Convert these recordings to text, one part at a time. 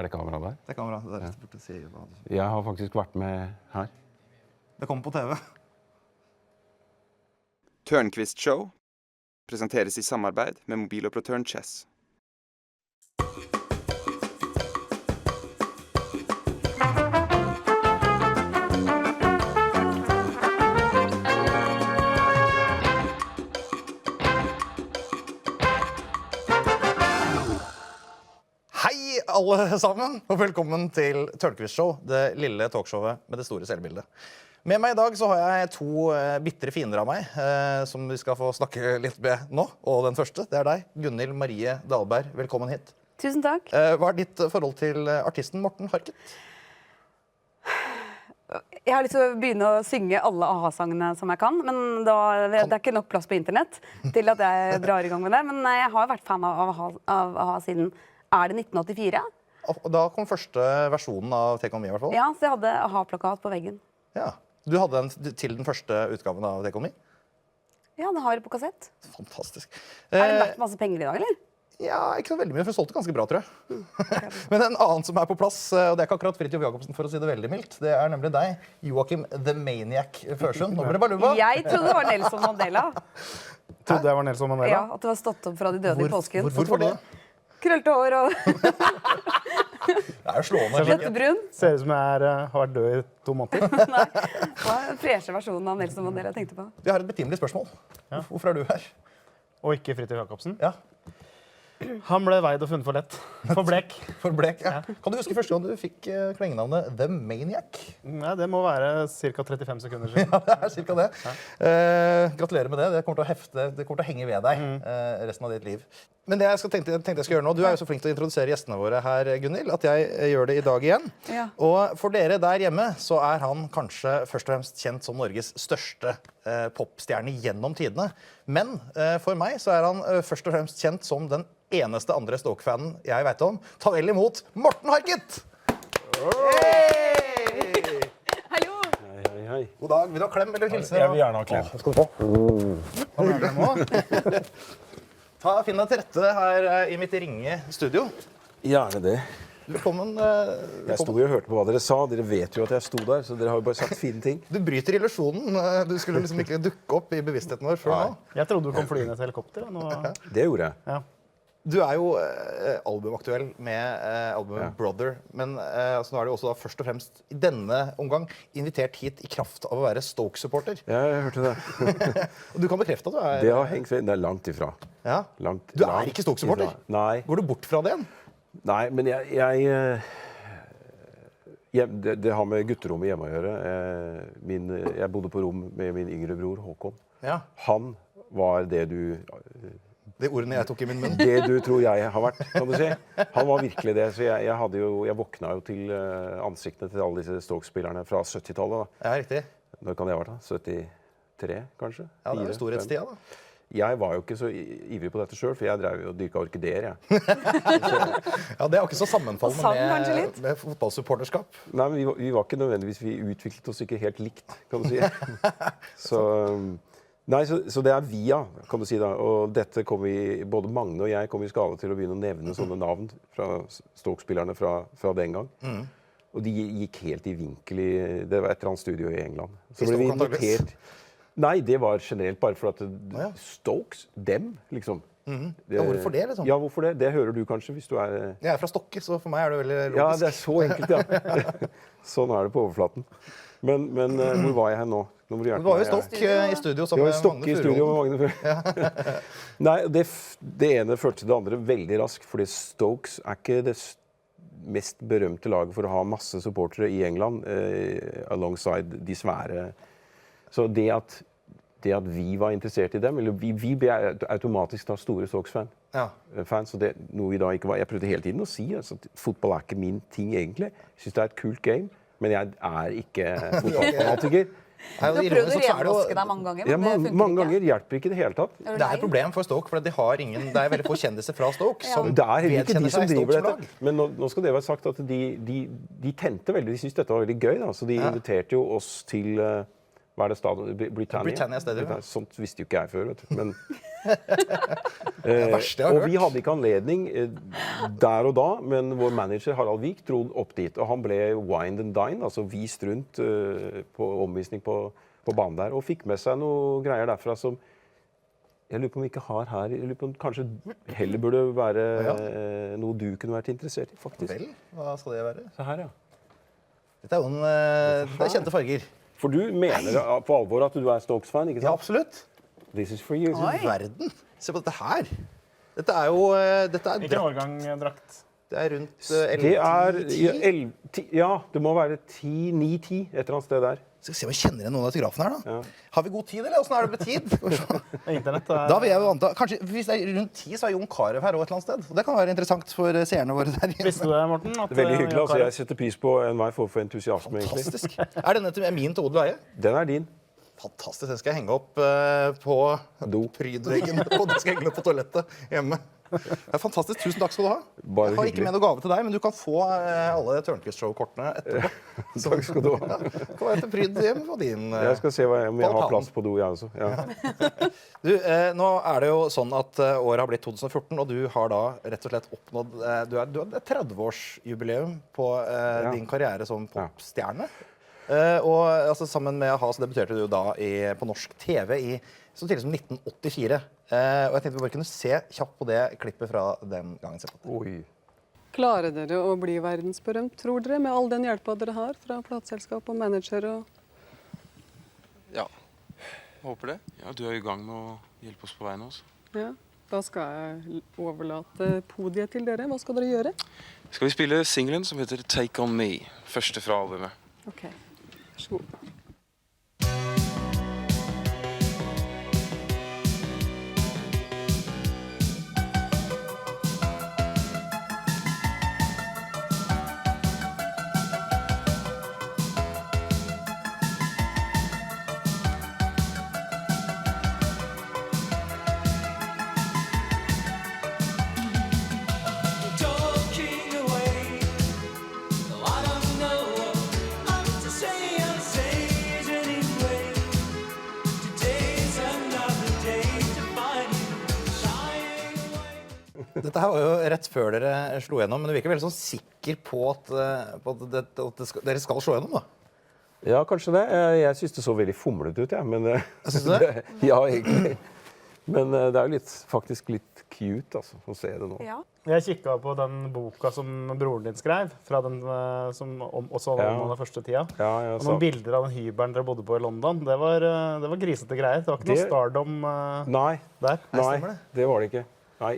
det kamera der? Det er kamera. Det er rett borte å si hva du... Jeg har faktisk vært med her. Det kommer på TV. Tørnquist Show presenteres i samarbeid med mobiloperatøren Chess. Hei alle sammen, og velkommen til Tørnquist Show, det lille talkshowet med det store selvbildet. Med meg i dag så har jeg to bittre fiender av meg, som vi skal få snakke litt med nå. Og den første, det er deg, Gunhild Marie Dahlberg. Velkommen hit. Tusen takk. Hva er ditt forhold til artisten Morten Harket? Jeg har lyst til å begynne å synge alle AHA-sangene som jeg kan, men det er ikke nok plass på internett til at jeg drar i gang med det. Men jeg har vært fan av AHA siden, er det 1984? Da kom første versjonen av Take On Me i hvert fall. Ja, så jeg hadde AHA-plakat på veggen. Ja. Du hadde den til den første utgaven av Take On Me? Ja, den har jeg på kassett. Fantastisk. Er det verdt masse penger i dag, eller? Ja, ikke så veldig mye, for jeg solgte ganske bra, tror jeg. Men en annen som er på plass, og det er ikke akkurat Fridtjof Jacobsen for å si det veldig mildt, det er nemlig deg, Joachim The Maniac Førsund. Nå ble det baluba. Jeg trodde det var Nelson Mandela. Trodde jeg var Nelson Mandela? Ja, at det var stått opp fra de døde i påsken. Hvorfor det? Krølte hår og Det er jo slående. kjøttbrun. Ser ut som jeg har vært død i 2 måneder. Nei, det var den freshe versjonen av Nelson Mandela jeg tenkte på. Vi har et betimelig spørsmål. Hvorfor er du her? Og ikke Fridtjof Jacobsen. Ja, Han ble veid og funnet for lett. For blek. for blek. Ja. Kan du huske første gang du fikk klengenavnet The Maniac? Ja, det må være ca. 35 sekunder siden. Ja, det er cirka det. Gratulerer med det. Det kommer til å hefte, det kommer til å henge ved deg resten av ditt liv. Men det jeg tenkte jeg skulle gjøre nå, du er jo så flink til å introdusere gjestene våre her, Gunhild, at jeg gjør det i dag igjen. Ja. Og for dere der hjemme så er han kanskje først og fremst kjent som Norges største popstjerne gjennom tidene. Men for meg så er han først og fremst kjent som den eneste andre Stoke-fanen jeg vet om. Ta vel imot Morten Harket! Hey! Hallo! Hei. God dag. Vil du ha klem eller hilse? Jeg vil gjerne ha klem. Skal du få? Hva vil du ha nå? Finn deg til rette her i mitt ringe studio. Gjerne det. Velkommen. Jeg sto jo og hørte på hva dere sa. Dere vet jo at jeg sto der, så dere har jo bare sagt fine ting. Du bryter illusjonen. Du skulle liksom ikke dukke opp i bevisstheten vår før nå. Jeg trodde du kom flyende et helikopter. Nå... Det gjorde jeg. Ja. Du er jo albumaktuell med albumet Brother, men altså, nå er du også da først og fremst i denne omgang invitert hit i kraft av å være Stoke-supporter. Ja, jeg hørte det. Og du kan bekrefte at du er... Det har hengt ved. Det er langt ifra. Ja. Du er ikke Stoke-supporter? Nei. Går du bort fra det igjen? Nei, men det har med gutterommet hjemme å gjøre. Jeg bodde på rom med min yngre bror, Håkon. Ja. Han var det du... De ordene jeg tok i min munn. Det du tror jeg har vært, kan du si. Han var virkelig det. Så jeg våkna jo til ansiktene til alle disse Stoke-spillerne fra 70-tallet. Ja, riktig. Når kan det ha vært da? 73, kanskje? Ja, det er jo storhetstida da. Jeg var jo ikke så ivrig på dette selv, for jeg drev jo og dyrket orkideer, jeg. Ja, det er jo ikke så sammenfallende med fotballsupporterskap. Nei, men vi var ikke nødvendigvis, vi utviklet oss ikke helt likt, kan du si. Så det er via, kan du si da, og dette kom både Magne og jeg kom i skade til å begynne å nevne sånne navn fra Stoke-spillerne fra den gang. Og de gikk helt i vinkel det var et eller annet studio i England. Så ble vi invitert. Nei, det var generelt bare for at Stokes, dem, liksom. Ja, hvorfor det, liksom? Ja, hvorfor det? Det hører du kanskje hvis du er... Jeg er fra Stokke, så for meg er det veldig logisk. Ja, det er så enkelt, ja. Sånn er det på overflaten. Men hvor var jeg her nå? Nå må du hjelpe meg. Du var jo Stokke i studio sammen med Magne Furuholm. Nei, det ene førte til det andre veldig raskt, fordi Stokes er ikke det mest berømte laget for å ha masse supportere i England, alongside de svære. Så det at vi var interessert i dem, eller vi ble automatisk da store Stokes-fans, og det noe vi da ikke var. Jeg prøvde hele tiden å si altså, at fotball er ikke min ting egentlig. Jeg synes det er et kult game, men jeg er ikke fotballfanatiker. Du har prøvd å renvaske deg mange ganger, men det funker ikke. Mange ganger hjelper ikke det hele tatt. Det er et problem for Stoke, for det er veldig få kjendiser fra Stoke som det er heller ikke de som driver Stokes dette. Men nå skal det være sagt at de tente veldig, de syntes dette var veldig gøy, da. Så de inviterte jo oss til... Hva er det stadion? Britannia Stadium. Sånt visste jo ikke jeg før, vet du. Men verste jeg har og vi hadde ikke anledning der og da, men vår manager Harald Vik dro opp dit. Og han ble wined and dine, altså vist rundt på omvisning på banen der. Og fikk med seg noe greier derfra som jeg lurer på om vi ikke har her. Jeg lurer på om kanskje heller burde være noe du kunne vært interessert i, faktisk. Vel, hva skal det være? Se her, ja. Dette er jo det er kjente farger. For du mener på alvor at du er Stokes-fan, ikke sant? Ja, absolutt. This is for you. Verden. Se på dette her. Dette er jo Ikke årgang-drakt. Det er rundt Det er ja, det må være 9-10 et eller annet sted der. Skal vi se om jeg kjenner igjen noen av autografene her, da. Har vi god tid, eller? Hvordan er det med tid? Internett Da vil jeg jo anta, kanskje, hvis det er rundt 10, så er Jon Carew her også et eller annet sted. Og det kan være interessant for seerne våre der hjemme. Visste du det, Morten? At, Veldig hyggelig. Altså, jeg setter pris på enhver form for entusiasme, egentlig. Fantastisk. Er denne til min til odel og eie? Den er din. Fantastisk. Den skal jeg henge opp på prydveggen. Den skal jeg henge opp på toalettet hjemme. Det er fantastisk. Tusen takk skal du ha. Bare Jeg har ikke hyggelig. med noe gave til deg, men du kan få alle Tørnquist Show-kortene etterpå. Takk skal du ha. Kan være til pryd hjem på din Jeg skal se om jeg har Balkan. plass på do, jeg også. Ja. Du, nå er det jo sånn at året har blitt 2014, og du har da rett og slett oppnådd Du har et 30-årsjubileum på din karriere som popstjerne. Og altså, sammen med a-ha så debuterte du da på norsk TV så tidlig som 1984. Og jeg tenkte vi bare kunne se kjapt på det klippet fra den gangen. Se på det. Oi. Klarer dere å bli verdensberømt, tror dere, med all den hjelpa dere har fra plateselskap og manager og Ja, håper det. Ja, du er i gang med å hjelpe oss på veien også. Ja, da skal jeg overlate podiet til dere. Hva skal dere gjøre? Skal vi spille singelen som heter Take On Me, første fra albumet. Ok, vær så god. Dette her var jo rett før dere slo gjennom, men du virker veldig sånn sikker på at dere skal slå gjennom, da. Ja, kanskje det. Jeg syns det så veldig fomlete ut, jeg. Men, Syns du det? Ja, egentlig. Men det er jo faktisk litt cute altså, å se det nå. Ja. Jeg kikka på den boka som broren din skrev, fra den som også var om den første tida. Ja, jeg Og noen bilder av den hybelen dere bodde på i London. Det var grisete greier. Det var ikke noe stardom Nei, der. stemmer det. det var det ikke. Nei,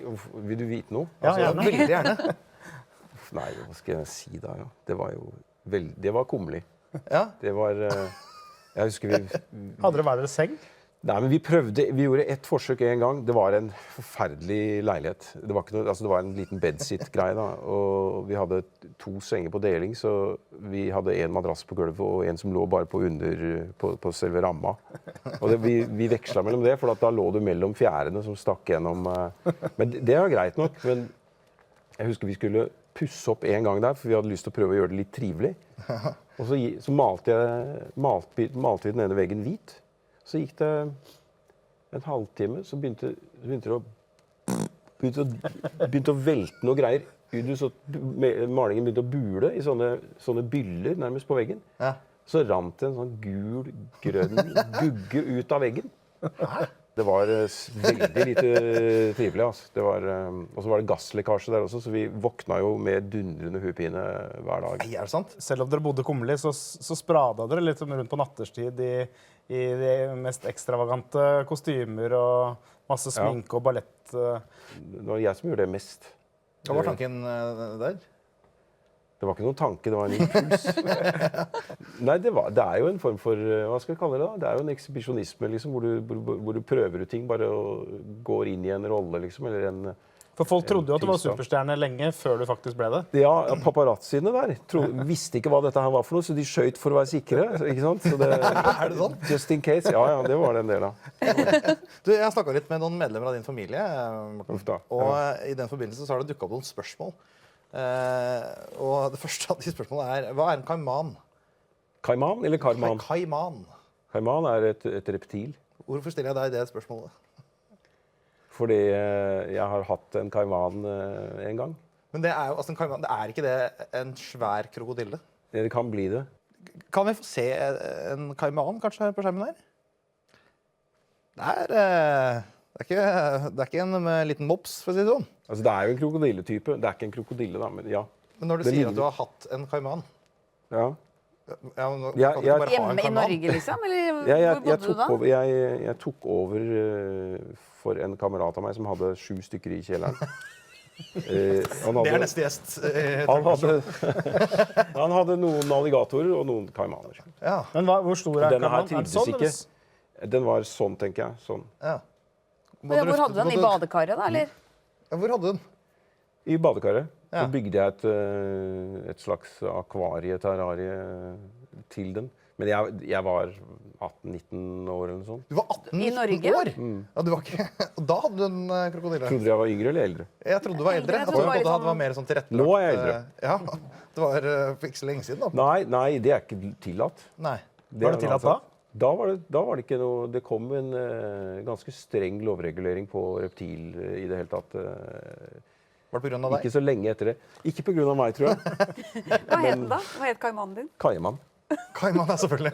vil du vite noe? Ja, Ja, gjerne. veldig gjerne. Nei, hva skal jeg si da? Ja. Det var jo det var kummerlig. Ja. Det var Jeg husker Hadde dere hver deres seng? Nei, men vi gjorde ett forsøk en gang. Det var en forferdelig leilighet. Det var, ikke noe, altså det var en liten bedsit-greie, da. Og vi hadde 2 senger på deling, så vi hadde en madrass på gulvet og en som lå bare på selve ramma. Og vi veksla mellom det, for da lå du mellom fjærene som stakk gjennom. Men det var greit nok. Men jeg husker vi skulle pusse opp en gang der, for vi hadde lyst til å prøve å gjøre det litt trivelig. Og så malte vi den ene veggen hvit. Så gikk det en halvtime, så begynte det å velte noe greier. Så malingen begynte å bule i sånne byller nærmest på veggen. Ja. Så rant det en sånn gul-grønn gugge ut av veggen. Det var veldig lite trivelig. Altså. Og så var det gasslekkasje der også, så vi våkna jo med dundrende hodepine hver dag. Nei, er det sant? Selv om dere bodde kummerlig, så sprada dere litt rundt på natterstid i de mest ekstravagante kostymer og masse sminke og ballett. Det var jeg som gjorde det mest. Hva var tanken der? Det var ikke noen tanke, det var en impuls. Nei, det er jo en form for, hva skal jeg kalle det da? Det er jo en ekshibisjonisme, liksom, hvor du prøver ut ting, bare og går inn i en rolle, liksom, eller en... For folk trodde jo at du var tilstand. superstjerne lenge før du faktisk ble det. Ja, paparazziene der visste ikke hva dette her var for noe, så de skjøt for å være sikre, ikke sant? Så Er det sånn? Just in case, ja, det var det en del av. Du, jeg har snakket litt med noen medlemmer av din familie, Morten. Uff da. Og i den forbindelse så har det dukket opp noen spørsmål. Og det første av de spørsmålene er, hva er en kaiman? Kaiman eller karman? Kaiman. Kaiman er et reptil. Hvorfor stiller jeg deg det spørsmålet? Fordi jeg har hatt en kaiman en gang. Men det er jo, altså, det er ikke det en svær krokodille? Det kan bli det. Kan vi få se en kaiman kanskje her på skjermen her? Det er ikke en med liten mops, for å si det sånn. Altså, det er jo en krokodilletype. Det er ikke en krokodille, da, men ja. Men når du Det sier ligner- at du har hatt en kaiman Ja. ja, men Ja, kan du jeg- bare ha en Hjemme i kaiman? Norge, liksom? Eller Jeg hvor bodde du da? jeg tok over for en kamerat av meg som hadde 7 stykker i kjelleren. Han Det er hadde, neste gjest. han hadde noen alligatorer og noen kaimaner. Ja, Men hvor stor er Denne her kaiman? Er den trivdes sånn, ikke. eller? Den var sånn, tenker jeg. Sånn. ja. Ja, hvor hadde du den? I badekaret, da? Eller? Ja, hvor hadde du den? I badekaret Ja. så bygde jeg et slags akvarie-terrarie til den. Men jeg var 18-19 år eller noe sånt. Du var 18 I Norge? år? Ja, du var ikke... Og da hadde du en krokodille? Trodde du jeg var yngre eller eldre? Jeg trodde du var eldre. Jeg trodde det var litt det sånn- var mer sånn tilrettelagt. Nå er jeg eldre. Ja, det var for ikke så lenge siden da. Nei, det er ikke tillatt. Nei. Var det tillatt da? Da var det ikke noe. Det kom en ganske streng lovregulering på reptil i det hele tatt. Var det på grunn av Ikke deg? så lenge etter det. Ikke pga. meg, tror jeg. Hva het den da? Hva het kaimanen din? Kaiman. Kaiman er selvfølgelig.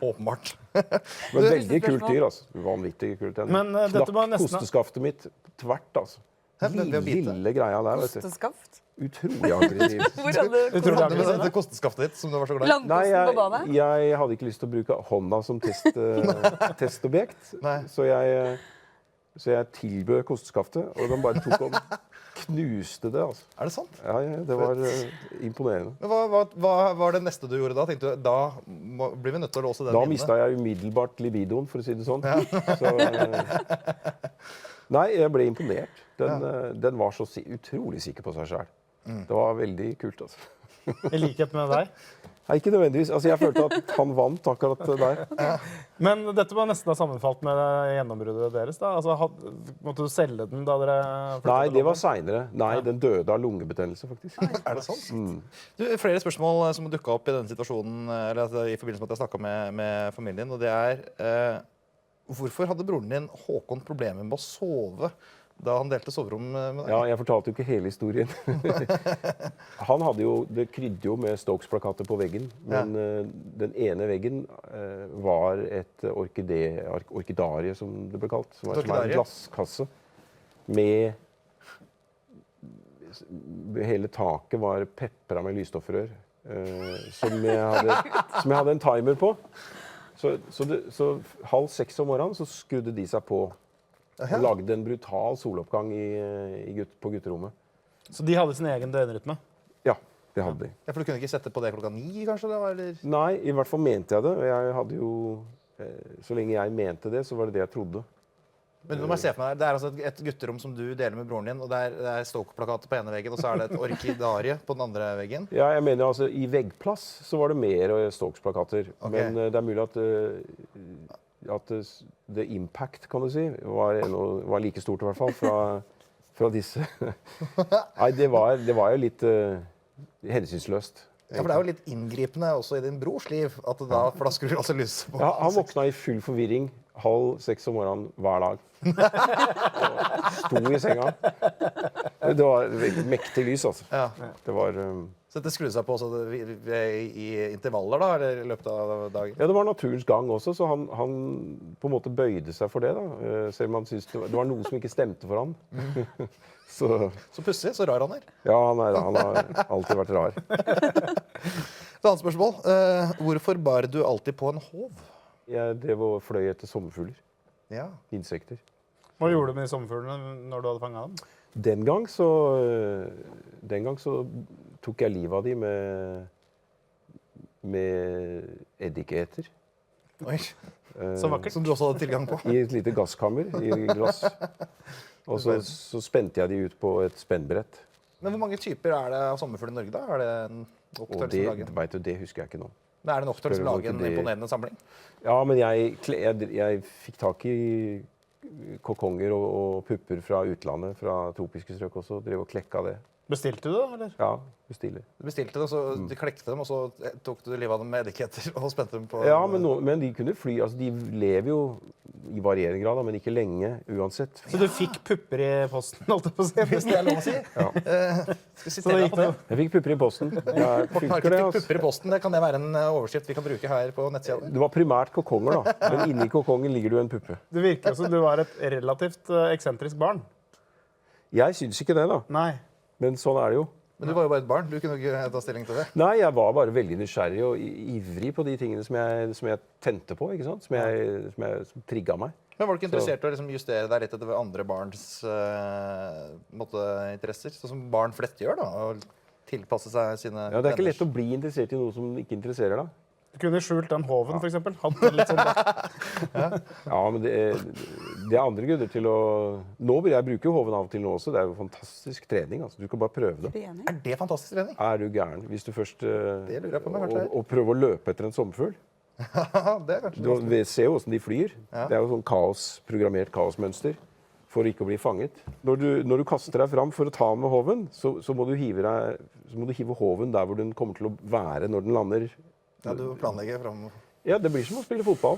Åpenbart. Men veldig kult dyr, altså. Vanvittig kult. Den Men, dette var knakk nesten- kosteskaftet mitt tvert, altså. Hæ, ved å bite? Lille greia der, vet du. Kosteskaft? Utrolig aggressiv. Hvor hadde Utrolig Hva hadde du med aggressiv. dette kosteskaftet ditt som du var så glad i? Nei, langkosten på badet? jeg hadde ikke lyst til å bruke hånda som testobjekt. Nei. Så jeg tilbød kosteskaftet, og de bare tok og knuste det. Altså. Er det sant? Ja, det var imponerende. Men hva var det neste du gjorde da? Tenkte du, da blir vi nødt til å låse den Da inne. mista jeg umiddelbart libidoen, for å si det sånn. Så, nei, jeg ble imponert. Den var så utrolig sikker på seg sjøl. Det var veldig kult. altså. I likhet med deg. Nei, ikke nødvendigvis. Altså, jeg følte at han vant akkurat der. Men dette var nesten da sammenfalt med gjennombruddet deres. da. Altså, måtte du selge den da dere flyttet Nei, til det var London? seinere. Nei, den døde av lungebetennelse, faktisk. Er det sant? Du, flere spørsmål som dukka opp i denne situasjonen, eller altså, i forbindelse med at jeg snakka med familien din, og det er hvorfor hadde broren din Håkon problemer med å sove da han delte soverom med deg? Ja, jeg fortalte jo ikke hele historien. Han hadde jo, Det krydde jo med Stokes-plakater på veggen, men den ene veggen var et orkidarie, som det ble kalt. Som er en orkidarie? glasskasse med hele taket var pepra med lysstoffrør, som jeg hadde en timer på. Så 5:30 om morgenen så skrudde de seg på. Og lagde en brutal soloppgang på gutterommet. Så de hadde sin egen døgnrytme? Ja, det hadde de. Ja, for du kunne ikke sette på det 9:00, kanskje? Da, eller? Nei, i hvert fall mente jeg det. Og jeg hadde jo så lenge jeg mente det, så var det det jeg trodde. Men nå må jeg se for meg, det er altså et gutterom som du deler med broren din, og det er Stoke-plakater på ene veggen, og så er det et orkidarie på den andre veggen. Ja, jeg mener altså, I veggplass så var det mer Stokes-plakater. Ok. Men det er mulig at the impact, kan du si, var like stort i hvert fall fra disse. Nei, det var jo litt hensynsløst. Ja, for det er jo litt inngripende også i din brors liv, for da skrur altså lyset på. Ja, han våkna i full forvirring 5:30 om morgenen hver dag. Og sto i senga. Det var veldig mektig lys, altså. Ja. Det var, Så dette skrudde seg på også i intervaller da, eller i løpet av dagen? ja, det var naturens gang også, så han på en måte bøyde seg for det. Da. Selv om han syntes det var noe som ikke stemte for han. Så Så pussig, så rar han er. ja, han har alltid vært rar. Et annet spørsmål. Hvorfor bar du alltid på en håv? Jeg drev og fløy etter sommerfugler. Ja. Insekter. Hva gjorde du med de sommerfuglene når du hadde fanga dem? Den gang så tok jeg livet av de med eddiketer. Oi. Så vakkert. Som du også hadde tilgang på. I et lite gasskammer i glass. Og så spente jeg de ut på et spennbrett. Men hvor mange typer er det av sommerfugl i Norge, da? Er det en Og opptørt det, som lager? vet du, det husker jeg ikke nå. Men er det en opptørt som Spør om lager en ikke det- imponerende samling? Ja, men jeg fikk tak i kokonger og pupper fra utlandet, fra tropiske strøk også. Drev og klekka det. Bestilte du det, eller? Ja, bestiller. Du bestilte det, så du klekte dem, og så tok du livet av dem med etiketter og spente dem på... Ja, men de kunne fly. Altså, de lever jo i varierende grad, men ikke lenge uansett. Så du fikk pupper i posten, holdt jeg på å si? Hvis det er lov å si. Ja. Skal vi Så sitere det deg gikk på det? det. Jeg fikk pupper i posten. Jeg Folk har funker ikke det, fikk altså. pupper i posten. Det kan det være en overskrift vi kan bruke her på nettsida? Det var primært kokonger, da. Men inni kokongen ligger det jo en puppe. Det virker som du var et relativt eksentrisk barn. Jeg syns ikke det, da. Nei. Men sånn er det jo. Men du var jo bare et barn. Du kunne jo ikke ta stilling til det. Nei, jeg var bare veldig nysgjerrig og ivrig på de tingene som jeg tente på, ikke sant? Som trigga meg. Men var du ikke interessert i å liksom justere deg litt etter andre barns interesser? Sånn som barn flest gjør, da? Og tilpasse seg sine Ja, det er ikke lett å bli interessert i noe som ikke interesserer deg. Du kunne skjult den hoven, for eksempel. Hatt den litt sånn bak. Ja, men det er andre grunner til å Jeg bruker jo hoven av og til nå også. Det er jo fantastisk trening. Altså. Du kan bare prøve det. Er det fantastisk trening? Er du gæren? Hvis du først Det lurer jeg på om jeg har vært der. og prøver å løpe etter en sommerfugl. Det er kanskje Du ser jo hvordan de flyr. Det er jo sånn programmert kaosmønster for ikke å bli fanget. Når du kaster deg fram for å ta den med hoven, så må du hive hoven der hvor den kommer til å være når den lander. Ja, du planlegger fram... Ja, det blir som å spille fotball.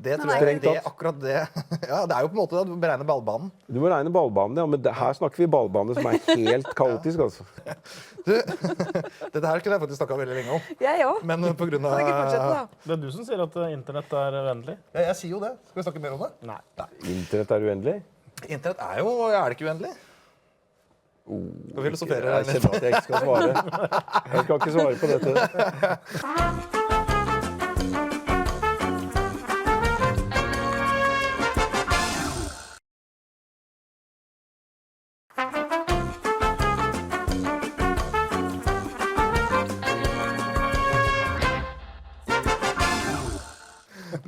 Det tror jeg Strengt det tatt. akkurat det. Ja, det er jo på en måte at du beregner ballbanen. Du må regne ballbanen, ja, men her snakker vi ballbane som er helt kaotisk, altså. Dette her kunne jeg faktisk snakket veldig lenge om. Jeg òg. Men på grunn Kan ikke fortsette, av... da? Det er du som sier at internett er vennlig. Jeg sier jo det. Skal vi snakke mer om det? Nei. Internett er uendelig. Internett er det ikke uendelig? Skal vi filosofere Jeg kjenner at jeg ikke skal svare. Jeg skal ikke svare på dette.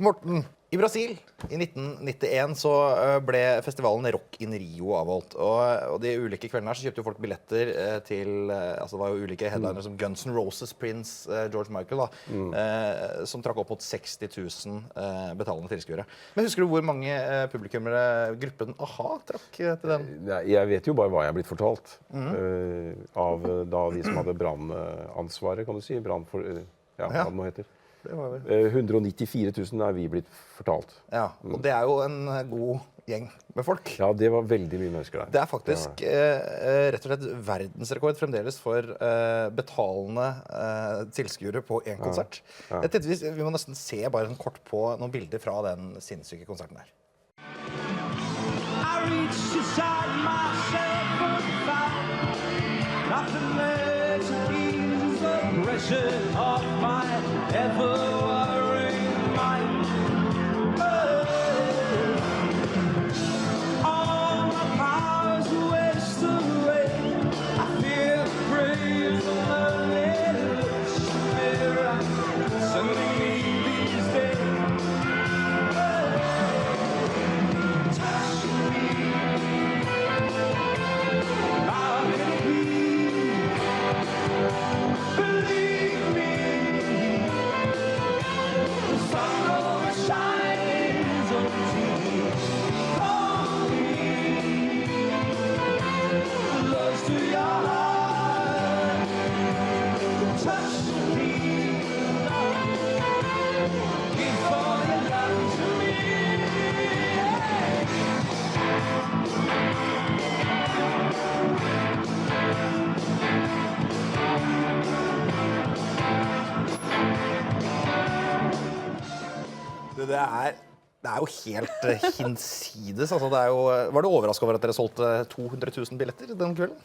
Morten, i Brasil i 1991 så ble festivalen Rock in Rio avholdt. Og de ulike kveldene her så kjøpte jo folk billetter til altså det var jo ulike headlinere som Guns N' Roses, Prince, George Michael, da, som trakk opp mot 60 000 betalende tilskuere. Men husker du hvor mange publikummere gruppen A-ha trakk til den? Nei, jeg vet jo bare hva jeg er blitt fortalt av da de som hadde brannansvaret, kan du si. Hva det nå heter. 194 000 er vi blitt fortalt. Ja, og det er jo en god gjeng med folk. Ja, det var veldig mye mennesker der. Det er faktisk rett og slett verdensrekord fremdeles for betalende tilskuere på en konsert. Jeg tenkte vi må nesten se bare en kort på noen bilder fra den sinnssyke konserten her. I reached inside myself and found nothing there to ease the pressure of my ever-watering mind. All my powers wasted away. I feel brave and a little spirit sending me these days. Touch me. How can it be? Believe me. The sun always shines on me. Call me. Close to your heart. Touch me. Give all your love to me. Det er jo helt hinsides. Altså, var du overrasket over at dere solgte 200 000 billetter den kvelden?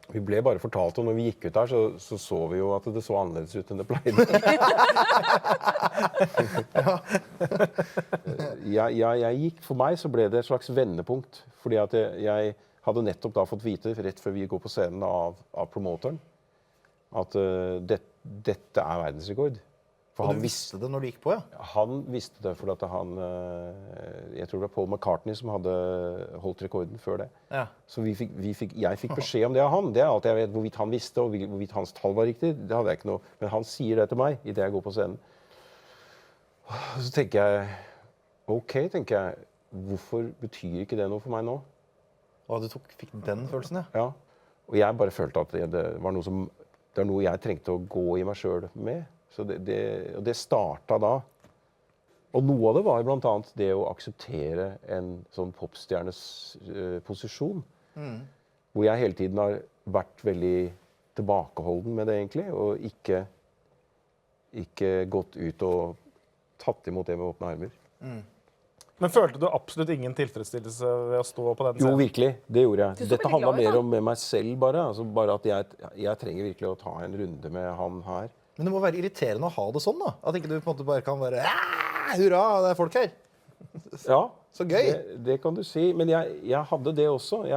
Vi ble bare fortalt, og når vi gikk ut der, så vi jo at det så annerledes ut enn det pleide. For meg så ble det et slags vendepunkt. Fordi at jeg hadde nettopp da fått vite, rett før vi går på scenen av promoteren, at dette er verdensrekord. Og du visste det når du gikk på, ja? Han visste det fordi at jeg tror det var Paul McCartney som hadde holdt rekorden før det. Ja. Så jeg fikk beskjed om det av han. Det er alt jeg vet. Hvorvidt han visste, og hvorvidt hans tall var riktig, det hadde jeg ikke noe. Men han sier det til meg idet jeg går på scenen. Så tenker jeg, ok, hvorfor betyr ikke det noe for meg nå? Og du fikk den følelsen, ja? Ja. Og jeg bare følte at det var noe jeg trengte å gå i meg selv med. Så og det startet da. Og noe av det var blant annet det å akseptere en sånn popstjernes posisjon. Hvor jeg hele tiden har vært veldig tilbakeholden med det egentlig, og ikke gått ut og tatt imot det med åpne armer. Men følte du absolutt ingen tilfredsstillelse ved å stå på den scenen? Jo, virkelig. Det gjorde jeg. Du så Dette veldig handlet glad ut, mer da. om meg selv bare. Altså bare at jeg trenger virkelig å ta en runde med han her. Men det må være irriterende å ha det sånn, da. At ikke du på en måte bare kan være hurra, det er folk her. Ja, Så gøy. det kan du si. Men jeg hadde det også.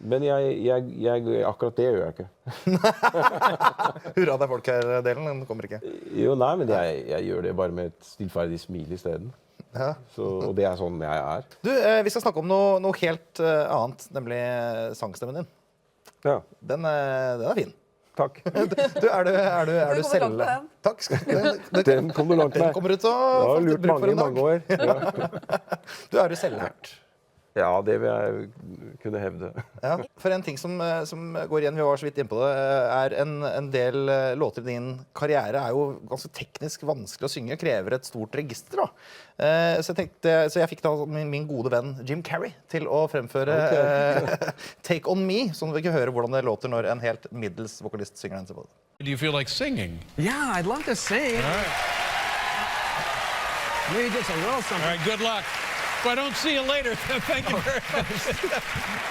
Men akkurat det gjør jeg ikke. Hurra, det er folk her-delen, den kommer ikke. Jo, nei, men jeg gjør det bare med et stillferdig smil i stedet. Ja. Og det er sånn jeg er. Du, vi skal snakke om noe helt annet, nemlig sangstemmen din. Ja, Den er fin. takk. Du, er du kommer selv... langt på den. Takk. Den kom du langt Den med. kommer ut og Jeg har fått lurt bruk for mange i en mange dag. år. Ja. Du, er du selvlært? Ja, det vil jeg kunne hevde. Ja. For en ting som går igjen, vi var så vidt inne på det, er en del låter i din karriere er jo ganske teknisk vanskelig å synge, krever et stort register. Da. Så jeg fikk da min gode venn Jim Carrey til å fremføre Take On Me, sånn at vi kan høre hvordan det låter når en helt middels vokalist synger den. På det. Do you feel like singing? Yeah, I'd love to sing. All right. Maybe just a little All something. right, good luck. If I don't see you later, thank you very much.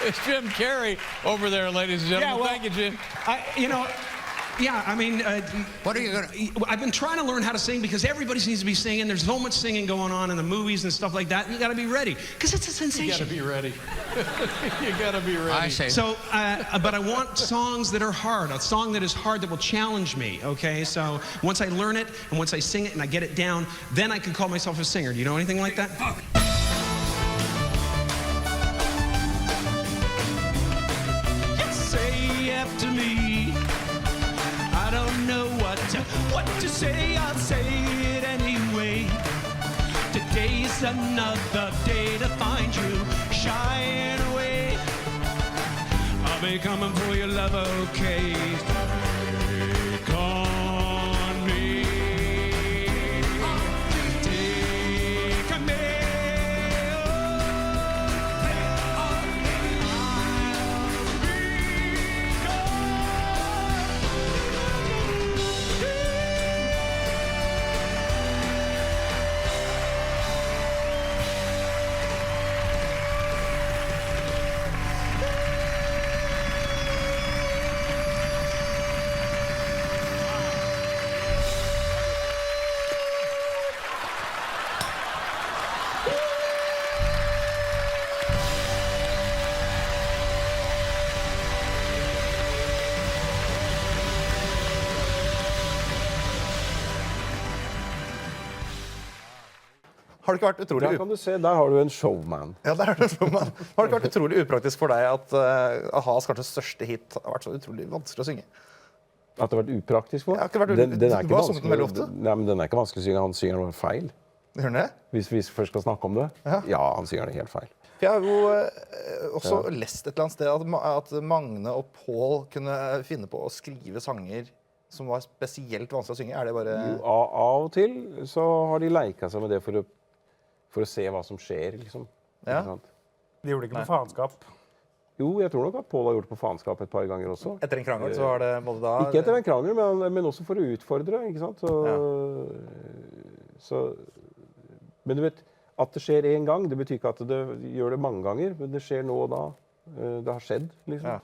It's Jim Carrey over there, ladies and gentlemen. Yeah, well, thank you, Jim. What are you gonna? I've been trying to learn how to sing because everybody seems to be singing. There's so much singing going on in the movies and stuff like that. You got to be ready because it's a sensation. You got to be ready. You got to be ready. I say. So, but I want songs that are hard. A song that is hard that will challenge me. Okay, so once I learn it and once I sing it and I get it down, then I can call myself a singer. Do you know anything like that? Say after me. I don't know what to say. I'll say it anyway. Today's another day to find you shying away. I'll be coming for your love, okay? Take on me. Take on me. Har det ikke vært utrolig Der kan du se, der har du en showman. Ja, det er det som har det ikke vært utrolig upraktisk for deg at Ahas kanskje største hit har vært så utrolig vanskelig å synge? At det har vært upraktisk for? Ja, ikke vært Den er du ikke har sunget den veldig ofte. Nei, men den er ikke vanskelig å synge. Han synger noe feil. Hører du det? Hvis vi først skal snakke om det. Ja, han synger det helt feil. For jeg har jo også lest et eller annet sted at Magne og Paul kunne finne på å skrive sanger som var spesielt vanskelig å synge. Er det bare... Av og til så har de leket seg med det for å se hva som skjer, liksom. Ja. Ikke sant? De gjorde det ikke på faenskap. Jo, jeg tror nok at Paul har gjort det på faenskap et par ganger også. Etter en krangel så var det både da... Ikke etter en krangel, men også for å utfordre, ikke sant? Men du vet, at det skjer en gang, det betyr ikke at det gjør det mange ganger, men det skjer nå og da. Det har skjedd, liksom. Ja.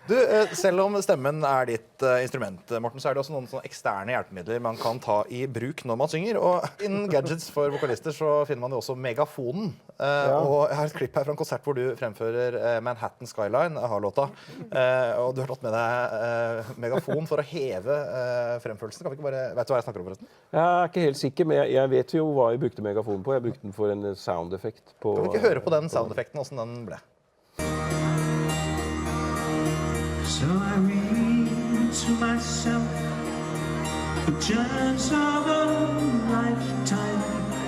Du, selv om stemmen er ditt instrument, Morten, så er det også noen sånne eksterne hjelpemidler man kan ta i bruk når man synger. Og innen gadgets for vokalister så finner man jo også megafonen. Og jeg har et klipp her fra en konsert hvor du fremfører Manhattan Skyline, AHA-låta. Og du har tatt med deg megafon for å heve fremførelsen. Kan vi ikke bare... Vet du hva jeg snakker om, forresten? Jeg er ikke helt sikker, men jeg vet jo hva jeg brukte megafonen på. Jeg brukte den for en sound-effekt på... Kan vi ikke høre på den sound-effekten, hvordan den ble? So I read to myself the chance of a lifetime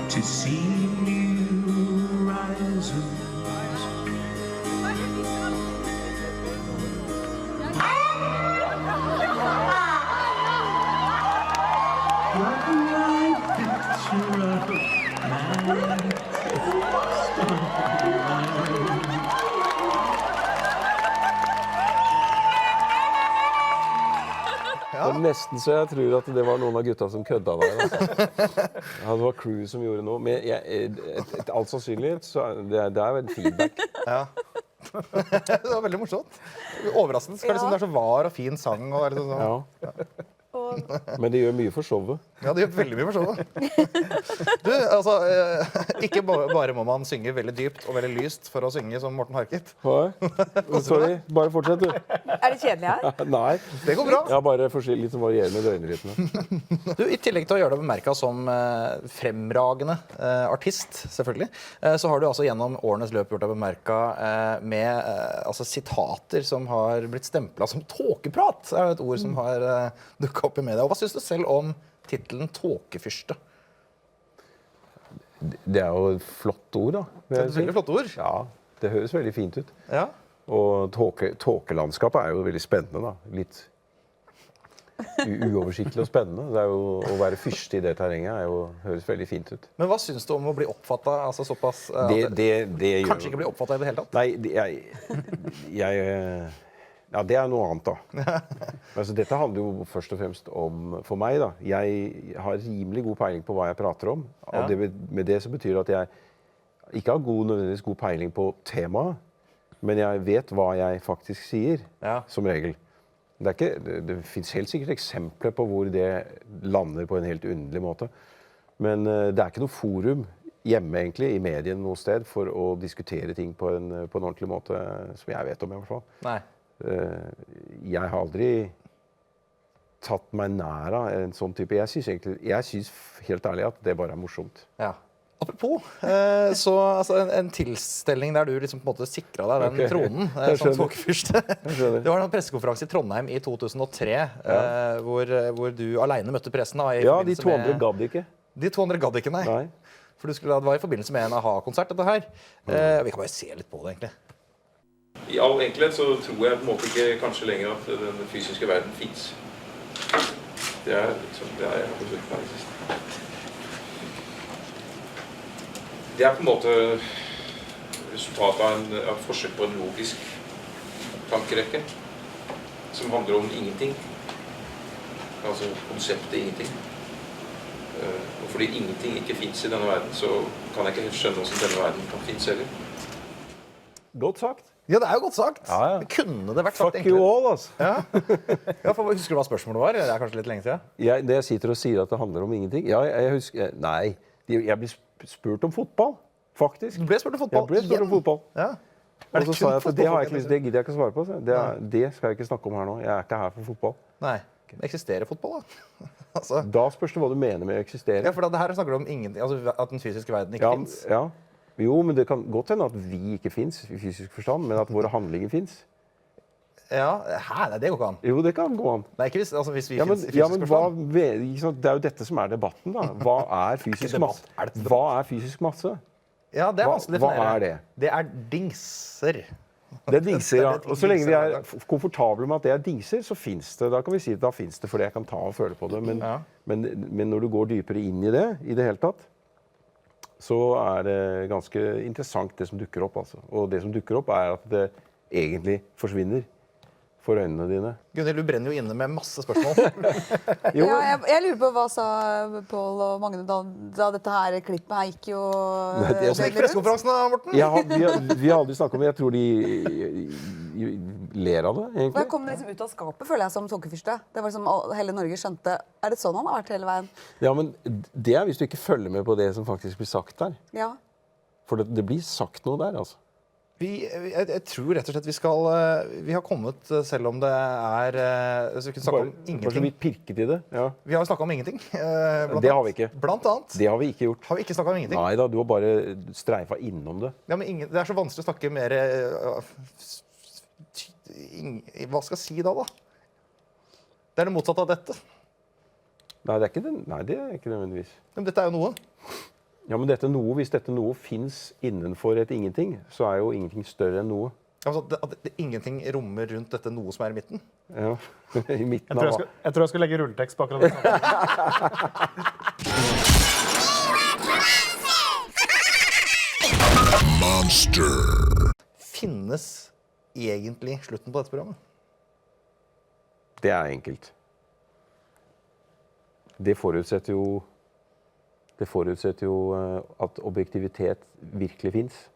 to see you rise and rise. Det er nesten så jeg tror at det var noen av gutta som kødda der. Altså. Ja, det var crew som gjorde noe. Men alt sannsynlighet, så det er vel feedback. Ja. Det var veldig morsomt. Overraskende. Skal liksom, det er så var og fin sang. Og liksom sånn. Ja. Men det gjør mye for showet. Ja, det gjør veldig mye for showet. Du, altså, ikke bare må man synge veldig dypt og veldig lyst for å synge som Morten Harket. Sorry, bare fortsett du. Er det kjedelig her? Nei. Det går bra. Ja, bare litt varierende døgnrytme. Du, i tillegg til å gjøre deg bemerket som fremragende artist, selvfølgelig, så har du altså gjennom årenes løp gjort deg bemerket med altså, sitater som har blitt stemplet som tåkeprat. Det er jo et ord som har dukket opp i media. Og hva synes du selv om titelen Tåkefyrste? Det er jo et flott ord, da. Det er et veldig flott ord. Ja, det høres veldig fint ut. Ja. Og tåkelandskapet er jo veldig spennende, da. Litt uoversiktlig og spennende. Det er jo, å være fyrste i det terrenget høres veldig fint ut. Men hva synes du om å bli oppfattet altså såpass det kanskje ikke bli oppfattet i det hele tatt? Nei, ja, det er noe annet, da. Altså, dette handler jo først og fremst om, for meg, da. Jeg har rimelig god peiling på hva jeg prater om. Og med det så betyr det at jeg ikke har nødvendigvis god peiling på temaet, men jeg vet hva jeg faktisk sier, som regel. Det finnes helt sikkert eksempler på hvor det lander på en helt underlig måte. Men det er ikke noe forum hjemme, egentlig, i medien noe sted, for å diskutere ting på en ordentlig måte, som jeg vet om, i hvert fall. Nei. Jeg har aldri tatt meg nær av en sånn type. Jeg synes helt ærlig at det bare er morsomt. Ja. Apropos, så altså, en tilstelning der du liksom på en måte sikret deg den tronen som tåkefyrste. Det var en pressekonferanse i Trondheim i 2003, hvor du alene møtte pressen. Da, ja, de to andre gadd ikke. De to andre gadd ikke, nei. For det var i forbindelse med en AHA-konsert, dette her. Vi kan bare se litt på det, egentlig. I all enkelhet så tror jeg på en måte ikke kanskje lenger at den fysiske verden finnes. Det er liksom, det er jeg har forsøkt meg sist. Det er på en måte resultatet av forsøk på en logisk tankerekke som handler om ingenting. Altså konseptet ingenting. Og fordi ingenting ikke finnes i denne verden, så kan jeg ikke helt skjønne hvordan denne verden kan finnes heller. Godt sagt. Ja, det er jo godt sagt. Ja. Kunne det vært sagt enklere? Fuck you all, altså. Ja, husker du hva spørsmålet var? Det er kanskje litt lenge siden. Det jeg sitter og sier at det handler om ingenting. Ja, jeg husker... Nei, jeg ble spurt om fotball, faktisk. Du ble spurt om fotball? Jeg ble spurt om fotball. Ja. Og så sa jeg at det har jeg ikke lyst, det gidder jeg ikke å svare på. Det skal jeg ikke snakke om her nå. Jeg er ikke her for fotball. Nei. Eksisterer fotball, da? Altså. Da spørs det hva du mener med å eksistere. Ja, for det her snakker du om ingenting, altså at den fysiske verden ikke finnes. Ja. Jo, men det kan godt hende at vi ikke finnes i fysisk forstand, men at våre handlinger finnes. Ja, nei, det går ikke an. Jo, det kan gå an. Nei, ikke hvis vi finnes i fysisk forstand. Det er jo dette som er debatten, da. Hva er fysisk masse? Hva er fysisk masse? Ja, det er vanskelig å definere. Hva er det? Det er dingser. Det er dingser, ja. Og så lenge vi er komfortable med at det er dingser, så finnes det. Da kan vi si at da finnes det fordi jeg kan ta og føle på det. Men når du går dypere inn i det hele tatt, så er det ganske interessant det som dukker opp. Altså. Og det som dukker opp er at det egentlig forsvinner for øynene dine. Gunhild, du brenner jo inne med masse spørsmål. Jeg lurer på hva sa Pål og Magne da dette her klippet her gikk jo... Hvordan gikk pressekonferansen da, Morten? Vi har aldri snakket om det. Jeg tror de ler av det, egentlig. Jeg kom liksom ut av skapet, føler jeg, som tåkefyrste. Det var liksom hele Norge skjønte. Er det sånn han har vært hele veien? Ja, men det er hvis du ikke følger med på det som faktisk blir sagt der. Ja. For det blir sagt noe der, altså. Jeg tror rett og slett vi har kommet, selv om det er så vi kunne snakke om ingenting. Bare så vidt pirket i det. Ja. Vi har jo snakket om ingenting. Det har vi ikke. Blant annet. Det har vi ikke gjort. Har vi ikke snakket om ingenting? Nei da, du har bare streifa innom det. Ja, men det er så vanskelig å snakke mer hva skal jeg si da? Det er det motsatte av dette. Nei, det er ikke det. Nei, det er ikke nødvendigvis. Men dette er jo noe. Ja, men hvis dette noe finnes innenfor et ingenting, så er jo ingenting større enn noe. Altså at ingenting rommer rundt dette noe som er i midten? Ja, i midten av hva? Jeg tror jeg skal legge rulletekst på akkurat det samme. Monster. Finnes egentlig slutten på dette programmet? Det er enkelt. det forutsetter jo at objektivitet virkelig finnes.